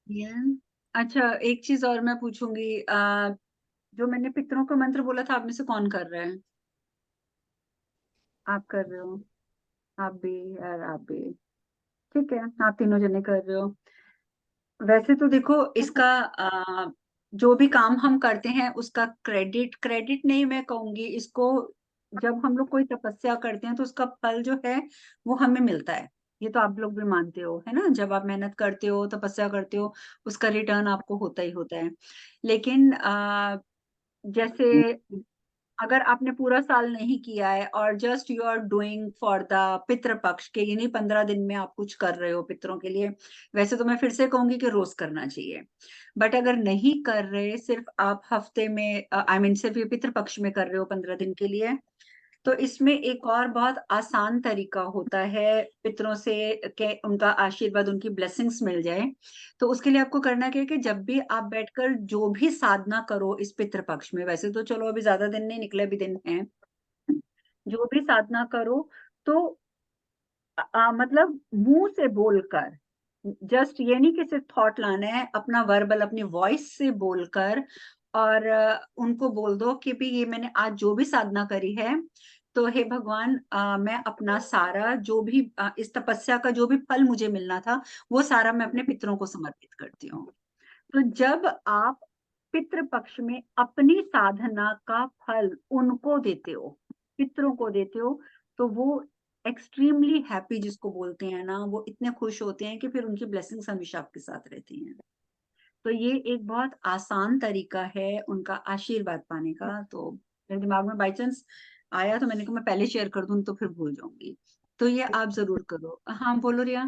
ये अच्छा, एक चीज और मैं पूछूंगी। जो मैंने पितरों का मंत्र बोला था, आप में से कौन कर रहे हैं? आप कर रहे हो? आप भी और आप भी। ठीक है, आप तीनों जने कर रहे हो। वैसे तो देखो, इसका जो भी काम हम करते हैं उसका क्रेडिट क्रेडिट नहीं मैं कहूंगी इसको। जब हम लोग कोई तपस्या करते हैं तो उसका फल जो है वो हमें मिलता है। ये तो आप लोग भी मानते हो, है ना? जब आप मेहनत करते हो, तपस्या करते हो, उसका रिटर्न आपको होता ही होता है। लेकिन जैसे अगर आपने पूरा साल नहीं किया है और just you are doing for the पितृ पक्ष के, यानी 15 दिन में आप कुछ कर रहे हो पितरों के लिए। वैसे तो मैं फिर से कहूंगी कि रोज करना चाहिए। बट अगर नहीं कर रहे, सिर्फ आप हफ्ते में, आई मीन सिर्फ ये पितृ पक्ष में कर रहे हो 15 दिन के लिए, तो इसमें एक और बहुत आसान तरीका होता है पितरों से के उनका आशीर्वाद, उनकी ब्लेसिंग्स मिल जाए। तो उसके लिए आपको करना क्या है कि जब भी आप बैठकर जो भी साधना करो इस पितृ पक्ष में, वैसे तो चलो अभी ज्यादा दिन नहीं निकले, अभी दिन है, जो भी साधना करो तो मतलब मुंह से बोलकर, जस्ट ये नहीं कि सिर्फ थॉट लाना है, अपना वर्बल अपनी वॉइस से बोलकर, और उनको बोल दो कि भी ये मैंने आज जो भी साधना करी है, तो हे भगवान, मैं अपना सारा जो भी इस तपस्या का जो भी फल मुझे मिलना था, वो सारा मैं अपने पितरों को समर्पित करती हूँ। तो जब आप पितृ पक्ष में अपनी साधना का फल उनको देते हो, पितरों को देते हो, तो वो एक्सट्रीमली हैप्पी, जिसको बोलते हैं ना, वो इतने खुश होते हैं कि फिर उनकी ब्लेसिंग्स हमेशा आपके साथ रहती हैं। तो ये एक बहुत आसान तरीका है उनका आशीर्वाद पाने का। तो मेरे दिमाग में बाई चांस आया तो मैंने कहा मैं पहले शेयर कर दूं तो फिर भूल जाऊंगी। तो ये आप जरूर करो। हाँ, बोलो रिया।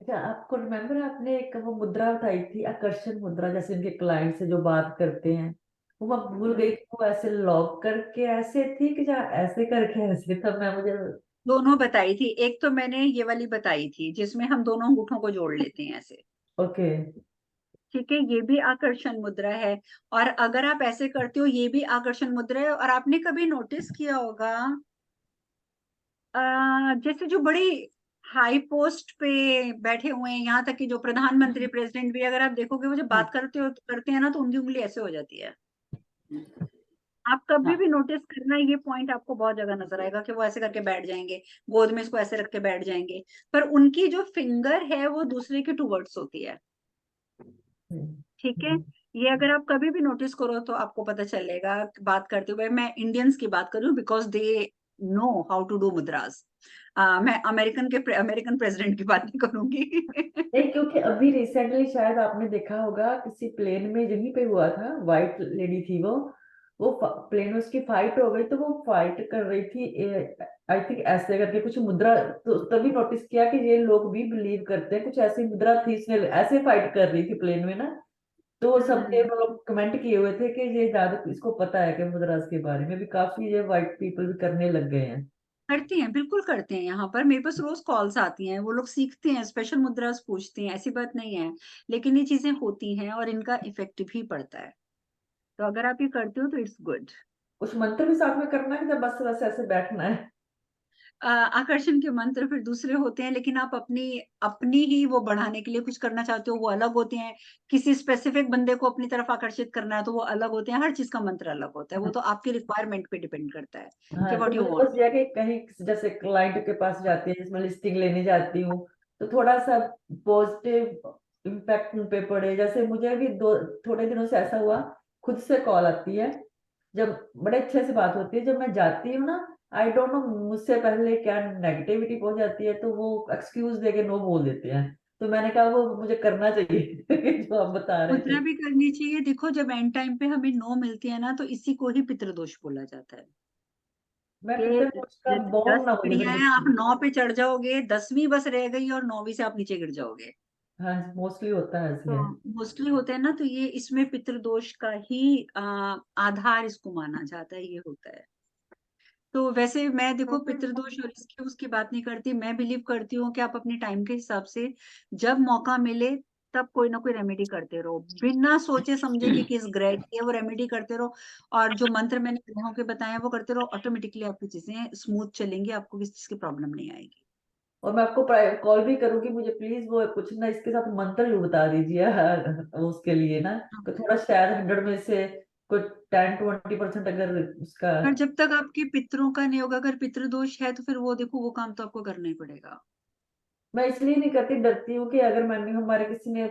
अच्छा, आपको रिमेम्बर आपने एक वो मुद्रा बताई थी, आकर्षण मुद्रा, जैसे इनके क्लाइंट से जो बात करते हैं, वो मैं भूल गई थी, वो ऐसे लॉक करके ऐसे थी कि या ऐसे करके ऐसे, तब मैं मुझे। दोनों बताई थी। एक तो मैंने ये वाली बताई थी जिसमें हम दोनों अंगूठों को जोड़ लेते हैं ऐसे। ओके। ठीक है, ये भी आकर्षण मुद्रा है। और अगर आप ऐसे करते हो, ये भी आकर्षण मुद्रा है। और आपने कभी नोटिस किया होगा, जैसे जो बड़ी हाई पोस्ट पे बैठे हुए हैं, यहाँ तक कि जो प्रधानमंत्री प्रेसिडेंट भी, अगर आप देखोगे वो जब बात करते हैं ना, तो उनकी उंगली ऐसे हो जाती है। आप कभी हाँ। भी नोटिस करना, ये पॉइंट आपको बहुत जगह नजर आएगा कि वो ऐसे करके बैठ जाएंगे, गोद में इसको ऐसे रख के बैठ जाएंगे, पर उनकी जो फिंगर है वो दूसरे के टूवर्ड्स होती है। हम्म, ठीक है, हम्म, ये अगर आप कभी भी नोटिस करो तो आपको पता चलेगा। बात करते हुए मैं इंडियंस की बात करूं, because they know how to do मुद्रास। मैं अमेरिकन प्रेसिडेंट की बात नहीं करूंगी। नहीं, क्योंकि अभी रिसेंटली शायद आपने देखा होगा किसी प्लेन में यहीं पे हुआ था, वाइट लेडी थी वो प्लेन में उसकी फाइट हो गई, तो वो फाइट कर रही थी, आई थिंक ऐसे करके कुछ मुद्रा। तो तभी नोटिस किया कि ये लोग भी बिलीव करते हैं, कुछ ऐसी मुद्रा थी, इसने ऐसे फाइट कर रही थी प्लेन में ना। तो वो सबने वो लोग कमेंट किए हुए थे कि ये ज्यादा इसको पता है कि मुद्रास के बारे में भी काफी ये वाइट पीपल भी करने लग गए हैं। करते हैं, बिल्कुल करते हैं। यहाँ पर मेरे पास रोज कॉल्स आती हैं, वो लोग सीखते हैं, स्पेशल मुद्रास पूछते हैं, ऐसी बात नहीं है। लेकिन ये चीजें होती हैं और इनका इफेक्ट भी पड़ता है। तो अगर आप ये करते हो तो इट्स गुड। कुछ मंत्र भी साथ में करना है, जब बस बस ऐसे बैठना है? आकर्षण के मंत्र फिर दूसरे होते हैं, लेकिन आप अपनी अपनी ही वो बढ़ाने के लिए कुछ करना चाहते हो, वो अलग होते हैं। किसी स्पेसिफिक बंदे को अपनी तरफ आकर्षित करना है तो वो अलग होते हैं। हर चीज का मंत्र अलग होता है, वो तो आपकी रिक्वायरमेंट पे डिपेंड करता है कि हाँ, तो व्हाट यू मुझे वांट। बस यह है कि कहीं जैसे क्लाइंट के पास जाती है जिसमें लिस्टिंग लेने जाती हूँ, तो थोड़ा सा पॉजिटिव इम्पैक्ट उन पे पड़े। जैसे मुझे भी दो थोड़े दिनों से ऐसा हुआ, खुद से कॉल आती है, जब बड़े अच्छे से बात होती है, जब मैं जाती हूँ ना, आई डोंट नो मुझसे पहले क्या नेगेटिविटी पहुंच जाती है, तो वो एक्सक्यूज देके नो बोल देते हैं। तो मैंने कहा वो मुझे करना चाहिए जो आप बता रहे मुद्रा थे। भी करनी चाहिए। देखो, जब एंड टाइम पे हमें नो मिलती है ना, तो इसी को ही पितृदोष बोला जाता है। मैं कि पितृ का जैसे बॉन्ड 10 ना मुझे मेरे सीढ़ियां हैं, आप पीछे। 9 पे चढ़ जाओगे, 10वीं बस रह गई और 9वीं से आप नीचे गिर जाओगे। हाँ, मोस्टली होता है ऐसे तो है। मोस्टली होते हैं ना, तो ये इसमें पितृदोष का ही आधार इसको माना जाता है, ये होता है। तो वैसे मैं देखो पितृदोष और इसकी उसकी बात नहीं करती। मैं बिलीव करती हूँ कि आप अपने टाइम के हिसाब से जब मौका मिले तब कोई ना कोई रेमेडी करते रहो, बिना सोचे समझे कि किस ग्रह की है, वो रेमेडी करते रहो। और जो मंत्र मैंने ग्रहों के बताए हैं वो करते रहो, ऑटोमेटिकली आपकी चीजें स्मूथ चलेंगी, आपको किसी चीज की प्रॉब्लम नहीं आएगी। और मैं आपको कॉल भी करूंगी, मुझे प्लीज वो कुछ ना इसके साथ मंत्र भी बता दीजिए यार, उसके लिए ना, तो थोड़ा शायद 100 में से कुछ 10-20% अगर उसका। पर जब तक आपके पितरों का नहीं होगा, अगर पितृदोष है तो फिर वो देखो वो काम तो आपको करना ही पड़ेगा। मैं इसलिए नहीं करती, डरती हूँ कि अगर मैंने हमारे किसी ने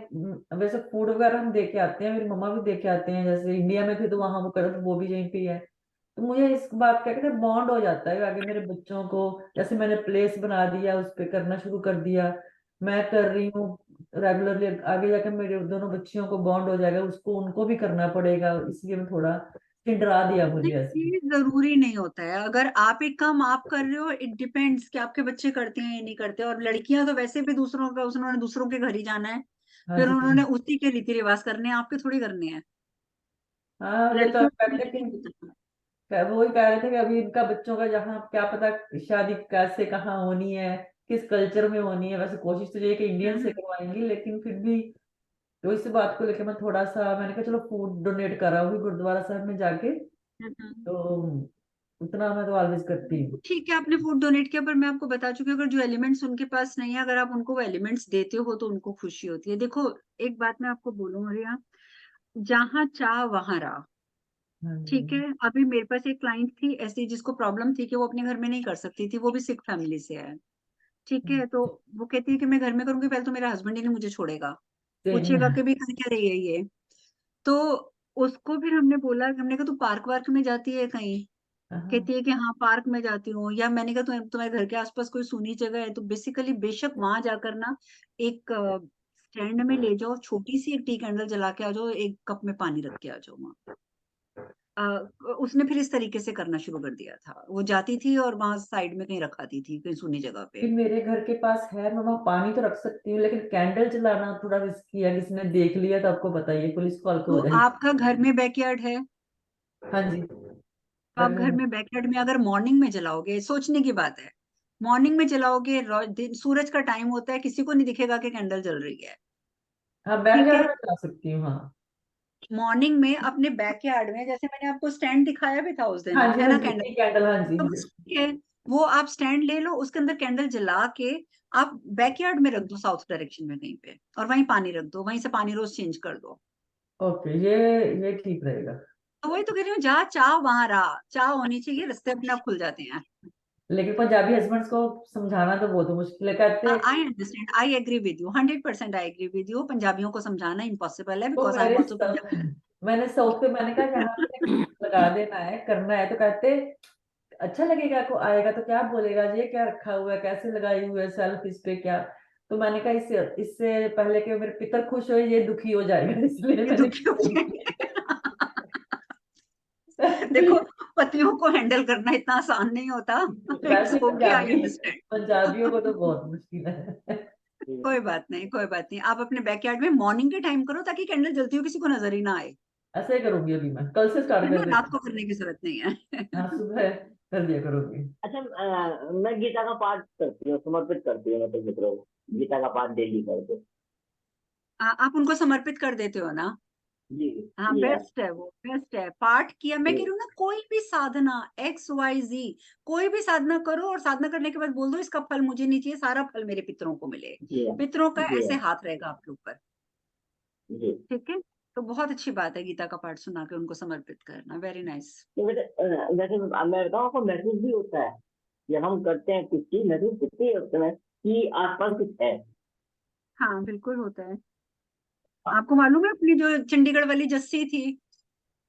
वैसे फूड वगैरह हम दे के आते हैं, मेरी मम्मा भी दे के आते हैं, जैसे इंडिया में थे तो वहां वो कर वो भी यहीं पे ही है। तो मुझे इस बात क्या कहते हैं बॉन्ड हो जाता है आगे मेरे बच्चों को, जैसे मैंने प्लेस बना दिया उस पर करना शुरू कर दिया, मैं कर रही हूँ रेगुलरली, आगे जाके मेरे दोनों बच्चियों को बॉन्ड हो जाएगा, उसको उनको भी करना पड़ेगा, इसलिए मैं थोड़ा डरा दिया मुझे ऐसे। नहीं, ये जरूरी नहीं होता है। अगर आप एक काम आप कर रहे हो, इट डिपेंड्स कि आपके बच्चे करते हैं या नहीं करते। और लड़कियां तो वैसे भी दूसरों का, उन्होंने दूसरों के घर ही जाना है, हाँ फिर जी। उन्होंने उसी के रीति रिवाज करने हैं, आपके थोड़ी करने हैं। हाँ ये तो आप लड़कियों को कहते ये हैं नहीं होता। वो ही कह रहे थे कि अभी इनका बच्चों का जहाँ क्या पता शादी कैसे कहाँ होनी है, किस कल्चर में होनी है, वैसे कोशिश तो ये है कि इंडियन से हम्म, करवाएंगी, लेकिन फिर भी तो इस बात को लेकर मैं थोड़ा सा, मैंने कहा चलो फूड डोनेट कराऊंगी गुरुद्वारा साहब में जाके, हम्म। तो उतना मैं तो ऑलवेज करती हूँ। ठीक है, आपने फूड डोनेट किया, पर मैं आपको बता चुकी हूँ, अगर जो एलिमेंट्स उनके पास नहीं है, अगर आप उनको वो एलिमेंट्स देते हो तो उनको खुशी होती है। देखो, एक बात मैं आपको बोलूँ रिया, जहाँ चाह वहां राह। हाँ ठीक जी। है, अभी मेरे पास एक क्लाइंट थी ऐसी, जिसको प्रॉब्लम थी कि वो अपने घर में नहीं कर सकती थी, वो भी सिख फैमिली से है। ठीक है, तो वो कहती है कि मैं घर में करूंगी, पहले तो मेरा हस्बैंड ही नहीं मुझे छोड़ेगा, सेम पूछेगा है। कि भी कर क्या रही है ये। तो उसको फिर हमने बोला, हमने कहा तू पार्क वार्क में जाती है कहीं? हाँ। कहती है कि हाँ पार्क में जाती हूँ। या मैंने कहा तुम्हारे घर के आसपास कोई सुनी जगह है तो बेसिकली बेशक वहां जाकर ना एक स्टैंड में ले जाओ, छोटी सी एक टी कैंडल जला के आ जाओ, एक कप में पानी रख के आ जाओ वहां। अ, उसने फिर इस तरीके से करना शुरू कर दिया था। वो जाती थी और वहां साइड में कहीं रखाती थी, कहीं सुनी जगह कि पे। मेरे घर के पास है, मैं वहां पानी तो रख सकती हूँ, लेकिन कैंडल जलाना थोड़ा रिस्की है, किसी ने देख लिया तो आपको बताइए पुलिस कॉल तो तो हो जाएगी। आपका घर में बैकयार्ड है? हाँ जी। तो आप घर में बैकयार्ड में अगर मॉर्निंग में जलाओगे, सोचने की बात है, मॉर्निंग में जलाओगे, सूरज का टाइम होता है, किसी को नहीं दिखेगा कि कैंडल जल रही है। हाँ ठीक बैकयार्ड है, में जा सकती हूँ हाँ। मॉर्निंग में अपने बैकयार्ड में, जैसे मैंने आपको स्टैंड दिखाया भी था उस दिन, हाँ जी है हाँ ना जी, कैंडल। टी कैंडल, हाँ जी तो हाँ बस जी। ठीक है, वो आप स्टैंड ले लो, उसके अंदर कैंडल जला के आप बैकयार्ड में रख दो, साउथ डायरेक्शन में कहीं पे, और वहीं पानी रख दो, वहीं से पानी रोज चेंज कर दो। ओके, ये ठीक रहेगा। तो वही तो कह रही हूँ, जहाँ चाह वहां राह, चाह होनी चाहिए, रास्ते अपने आप खुल जाते हैं। लेकिन पंजाबी हस्बैंड्स को समझाना तो बहुत मुश्किल है, कहते I understand, I agree with you, 100% I agree with you. पंजाबियों को समझाना इम्पॉसिबल है, तो बिकॉज आई एम ऑल्सो मैंने साउथ पे मैंने कहा यहाँ पे पंजाबी। लगा देना है, करना है, तो कहते अच्छा लगेगा, को आएगा तो क्या बोलेगा, ये क्या रखा हुआ है, कैसे लगाई हुई है सेल्फ इस पे क्या। तो मैंने कहा इससे इससे पहले कि मेरे पितर खुश हो ये दुखी हो जाएगा, इसलिए ये मैंने दुखी हो जाएंगे। देखो, पतियों को हैंडल करना इतना आसान नहीं होता। इट्स वैसे ओके, आई अंडरस्टैंड। पंजाबियों को तो बहुत मुश्किल है। कोई बात नहीं, कोई बात नहीं, आप अपने बैकयार्ड में मॉर्निंग के टाइम करो, ताकि कैंडल जलती हो किसी को नजर ही ना आए। ऐसे ही करूंगी, अभी मैं कल से स्टार्ट है कर ना, देती रात हूँ। को करने की जरूरत नहीं है। हाँ सुबह कर दिया करूंगी। अच्छा, मैं गीता का पाठ करती हूँ, समर्पित करती हूँ मतलब मित्रों को, गीता का पाठ डेली करते। आप उनको समर्पित कर देते हो ना? जी। हाँ, जी हाँ। बेस्ट है, वो बेस्ट है। पाठ किया, मैं कह रही हूँ ना, कोई भी साधना, XYZ, कोई भी साधना करो और साधना करने के बाद बोल दो इसका फल मुझे नहीं चाहिए, सारा फल मेरे पितरों को मिले। जी हाँ। पितरों का जी ऐसे हाँ। हाथ रहेगा आपके ऊपर। जी। ठीक है, तो बहुत अच्छी बात है गीता का पाठ सुना के उनको समर्पित करना, वेरी नाइस। तो बेटे, वैसे मैं बताऊँ, आपको महसूस भी होता है जब हम करते हैं कुछ चीज, महसूस होती है उस समय कि आसपास कुछ है। हाँ बिल्कुल होता है। आपको मालूम है, अपनी जो चंडीगढ़ वाली जस्सी थी,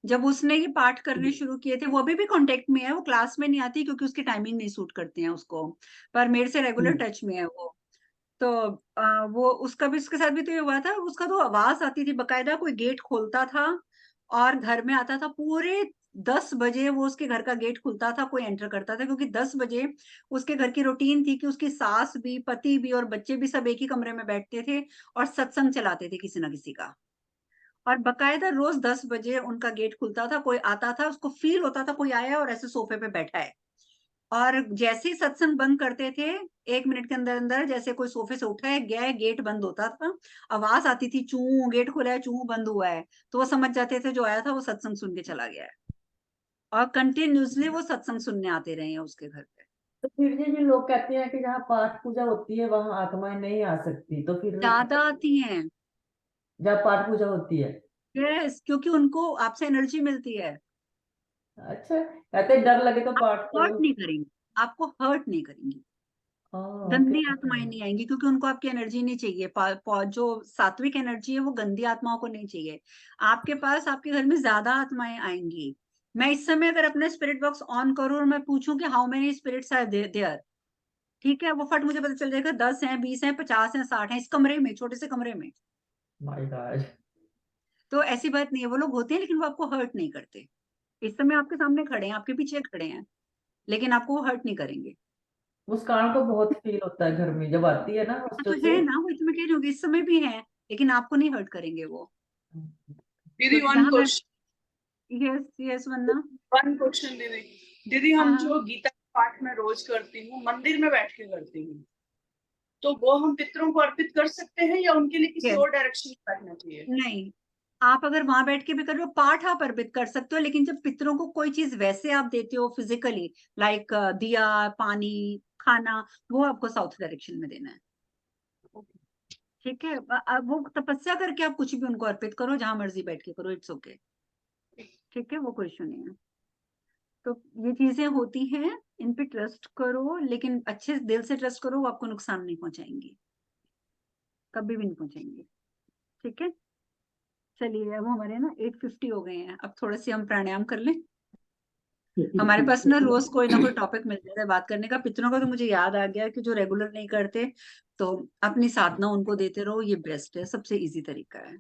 जब उसने ये पाठ करने शुरू किए थे, वो अभी भी कांटेक्ट में है, वो क्लास में नहीं आती क्योंकि उसकी टाइमिंग नहीं सूट करती है उसको, पर मेरे से रेगुलर हम्म। टच में है वो। तो वो उसका भी, उसके साथ भी तो ये हुआ था, उसका तो आवाज आती थी बकायदा, कोई गेट खोलता था और घर में आता था, पूरे 10 बजे वो उसके घर का गेट खुलता था, कोई एंटर करता था, क्योंकि 10 बजे उसके घर की रूटीन थी कि उसकी सास भी, पति भी और बच्चे भी सब एक ही कमरे में बैठते थे और सत्संग चलाते थे किसी ना किसी का। और बकायदा रोज 10 बजे उनका गेट खुलता था, कोई आता था, उसको फील होता था कोई आया और ऐसे सोफे पे बैठा है। और जैसे ही सत्संग बंद करते थे, 1 मिनट के अंदर अंदर जैसे कोई सोफे से उठा है गया है, गेट बंद होता था, आवाज आती थी चू, गेट खुला है, चू बंद हुआ है, तो वो समझ जाते थे जो आया था वो सत्संग सुन के चला गया है। और कंटिन्यूसली वो सत्संग सुनने आते रहे हैं उसके घर पे। तो फिर ये जो लोग कहते हैं कि जहाँ पाठ पूजा होती है वहां आत्माएं नहीं आ सकती, तो फिर ज्यादा आती हैं। जहाँ पाठ पूजा होती है। यस, क्योंकि उनको आपसे एनर्जी मिलती है। अच्छा, कहते हैं डर लगे तो पाठ हर्ट करो। नहीं करेंगी, आपको हर्ट नहीं करेंगी। ओके। गंदी आत्माएं नहीं आएंगी, क्योंकि उनको आपकी एनर्जी नहीं चाहिए। जो सात्विक एनर्जी है वो गंदी आत्माओं को नहीं चाहिए। आपके पास, आपके घर में ज्यादा आत्माएं आएंगी। मैं इस समय अगर अपने स्पिरिट बॉक्स ऑन करूं और मैं पूछूं कि how many spirits are there, ठीक है, वो फट मुझे पता चल जाएगा 10 हैं, 20 हैं, 50 हैं, 60 हैं, इस कमरे में, छोटे से कमरे में। My God. तो ऐसी बात नहीं है, वो लोग होते हैं लेकिन वो आपको हर्ट नहीं करते। इस समय आपके सामने खड़े हैं, आपके पीछे खड़े हैं, लेकिन आपको वो हर्ट नहीं करेंगे। मुस्कान तो बहुत फील होता है घर में जब आती है ना हाँ, हॉस्टल तो से। है ना, वही तो मैं कह रही हूँ कि इस समय भी है, लेकिन आपको नहीं हर्ट करेंगे वो। दीदी क्योंकि वन जहां मैं, क्वेश्चन। यस यस वरना, वन क्वेश्चन दीदी। दीदी हाँ हम हाँ, जो गीता का पाठ मैं रोज करती हूँ, मंदिर में बैठ के करती हूँ, तो वो हम पितरों को अर्पित कर सकते हैं या उनके लिए किसी यस, और डायरेक्शन में बैठना चाहिए? नहीं, आप अगर वहां बैठ के भी कर रहे हो, पाठ आप अर्पित कर सकते हो, लेकिन जब पितरों को कोई चीज वैसे आप देते हो फिजिकली, लाइक दिया, पानी, खाना, वो आपको साउथ डायरेक्शन में देना है। ठीक है, अब वो तपस्या करके आप कुछ भी उनको अर्पित करो, जहां मर्जी बैठ के करो, इट्स ओके। ठीक है, वो कोई इशू नहीं है। तो ये चीजें होती हैं, इन पे ट्रस्ट करो, लेकिन अच्छे दिल से ट्रस्ट करो, वो आपको नुकसान नहीं पहुंचाएंगी, कभी भी नहीं पहुंचाएंगे। ठीक है, चलिए, अब हमारे ना 8:50 हो गए हैं, अब थोड़ा सी हम प्राणायाम कर लें। हमारे पास ना रोज कोई ना कोई टॉपिक मिल जाता है बात करने का। पितरों का तो मुझे याद आ गया कि जो रेगुलर नहीं करते, तो अपनी साधना उनको देते रहो, ये बेस्ट है, सबसे इजी तरीका है।